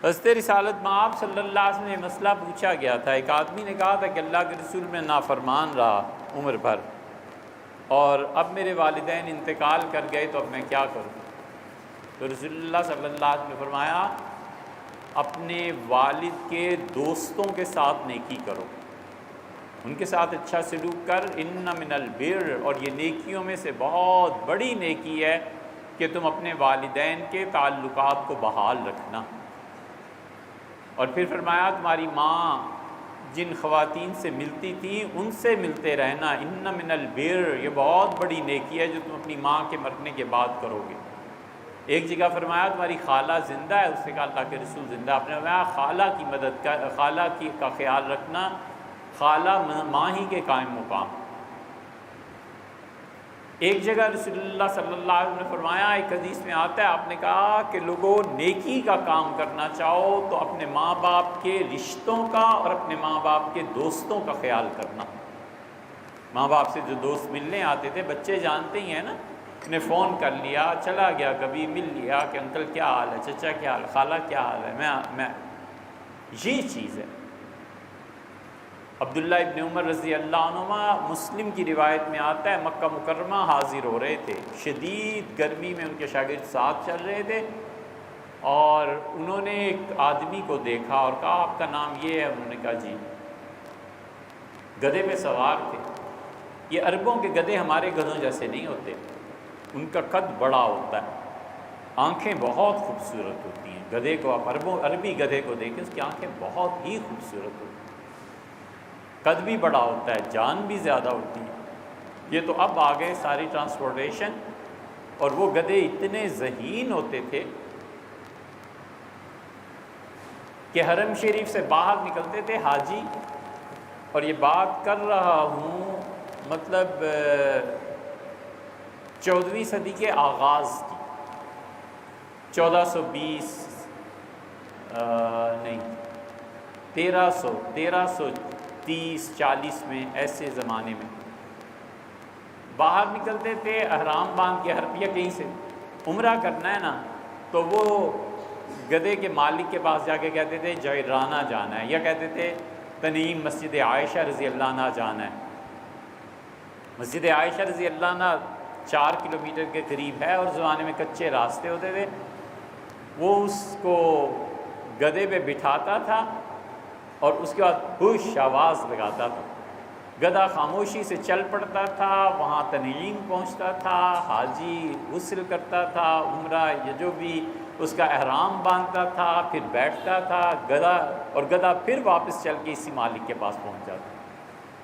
حضرت رسالت مآب صلی اللہ علیہ وسلم نے مسئلہ پوچھا گیا تھا۔ ایک آدمی نے کہا تھا کہ اللہ کے رسول میں نافرمان رہا عمر بھر، اور اب میرے والدین انتقال کر گئے تو اب میں کیا کروں؟ تو رسول اللہ صلی اللہ علیہ وسلم نے فرمایا اپنے والد کے دوستوں کے ساتھ نیکی کرو، ان کے ساتھ اچھا سلوک کر، ان من البر، اور یہ نیکیوں میں سے بہت بڑی نیکی ہے کہ تم اپنے والدین کے تعلقات کو بحال رکھنا۔ اور پھر فرمایا تمہاری ماں جن خواتین سے ملتی تھی ان سے ملتے رہنا، ان من البر، یہ بہت بڑی نیکی ہے جو تم اپنی ماں کے مرنے کے بعد کرو گے۔ ایک جگہ فرمایا تمہاری خالہ زندہ ہے، اس سے کہا اللہ کے رسول زندہ، آپ نے فرمایا خالہ کی مدد کا، خالہ کا خیال رکھنا، خالہ ماں ہی کے قائم مقام۔ ایک جگہ رسول اللہ صلی اللہ علیہ وسلم نے فرمایا، ایک حدیث میں آتا ہے، آپ نے کہا کہ لوگوں نیکی کا کام کرنا چاہو تو اپنے ماں باپ کے رشتوں کا اور اپنے ماں باپ کے دوستوں کا خیال کرنا۔ ماں باپ سے جو دوست ملنے آتے تھے، بچے جانتے ہی ہیں نا، نے فون کر لیا، چلا گیا، کبھی مل لیا کہ انکل کیا حال ہے، چچا کیا حال ہے، خالہ کیا حال ہے، میں یہ چیز ہے۔ عبداللہ ابن عمر رضی اللہ عنہما، مسلم کی روایت میں آتا ہے، مکہ مکرمہ حاضر ہو رہے تھے، شدید گرمی میں ان کے شاگرد ساتھ چل رہے تھے، اور انہوں نے ایک آدمی کو دیکھا اور کہا آپ کا نام یہ ہے؟ انہوں نے کہا جی۔ گدھے پہ سوار تھے۔ یہ عربوں کے گدھے ہمارے گدھوں جیسے نہیں ہوتے، ان کا قد بڑا ہوتا ہے، آنکھیں بہت خوبصورت ہوتی ہیں۔ گدھے کو آپ عربی گدھے کو دیکھیں، اس کی آنکھیں بہت ہی خوبصورت ہوتی ہیں، قد بھی بڑا ہوتا ہے، جان بھی زیادہ ہوتی ہے۔ یہ تو اب آ گئے ساری ٹرانسپورٹیشن، اور وہ گدھے اتنے ذہین ہوتے تھے کہ حرم شریف سے باہر نکلتے تھے حاجی، اور یہ بات کر رہا ہوں مطلب 14ویں صدی کے آغاز کی، 1420 نہیں 1330-40 میں، ایسے زمانے میں باہر نکلتے تھے احرام باندھ کے، حربیہ کہیں سے عمرہ کرنا ہے نا، تو وہ گدھے کے مالک کے پاس جا کے کہتے تھے جعرانہ جانا ہے، یا کہتے تھے تنعیم مسجد عائشہ رضی اللہ عنہ جانا ہے۔ مسجد عائشہ رضی اللہ عنہ 4 کلومیٹر کے قریب ہے، اور زمانے میں کچے راستے ہوتے تھے۔ وہ اس کو گدھے پہ بٹھاتا تھا اور اس کے بعد ہوش آواز لگاتا تھا، گدھا خاموشی سے چل پڑتا تھا، وہاں تنعیم پہنچتا تھا، حاجی غسل کرتا تھا، عمرہ یا جو بھی اس کا احرام باندھتا تھا، پھر بیٹھتا تھا گدھا پھر واپس چل کے اسی مالک کے پاس پہنچ جاتا۔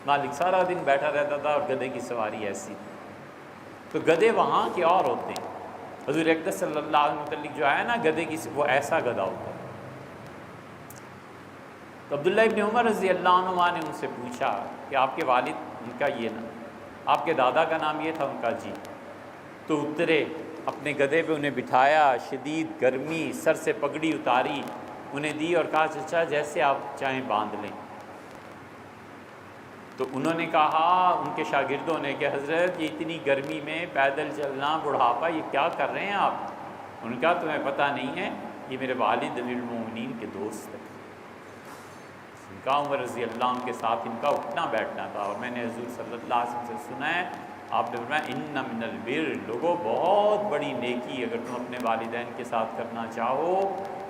مالک سارا دن بیٹھا رہتا تھا، اور گدھے کی سواری ایسی تھی۔ تو گدھے وہاں کے اور ہوتے ہیں، حضور اقدس صلی اللہ علیہ وسلم متعلق جو ہے نا گدھے کی، وہ ایسا گدھا ہوتا ہے۔ تو عبداللہ ابن عمر رضی اللہ عنہ نے ان سے پوچھا کہ آپ کے والد، ان کا یہ نا، آپ کے دادا کا نام یہ تھا؟ ان کا جی۔ تو اترے، اپنے گدھے پہ انہیں بٹھایا، شدید گرمی، سر سے پگڑی اتاری، انہیں دی اور کہا چچا جیسے آپ چاہیں باندھ لیں۔ تو انہوں نے کہا، ان کے شاگردوں نے، کہ حضرت یہ اتنی گرمی میں پیدل چلنا، بڑھاپا، یہ کیا کر رہے ہیں آپ؟ ان کا تمہیں پتہ نہیں ہے، یہ میرے والد امیر المومنین کے دوست ہیں۔ ان کا عمر رضی اللہ عنہ کے ساتھ ان کا اٹھنا بیٹھنا تھا، اور میں نے حضور صلی اللہ علیہ وسلم سے سنا ہے، آپ نے فرمایا ان من البر، لوگوں بہت بڑی نیکی اگر تم اپنے والدین کے ساتھ کرنا چاہو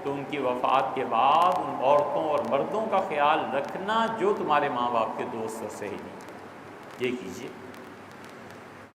تو ان کی وفات کے بعد ان عورتوں اور مردوں کا خیال رکھنا جو تمہارے ماں باپ کے دوست اور سہیلی، یہ کیجیے۔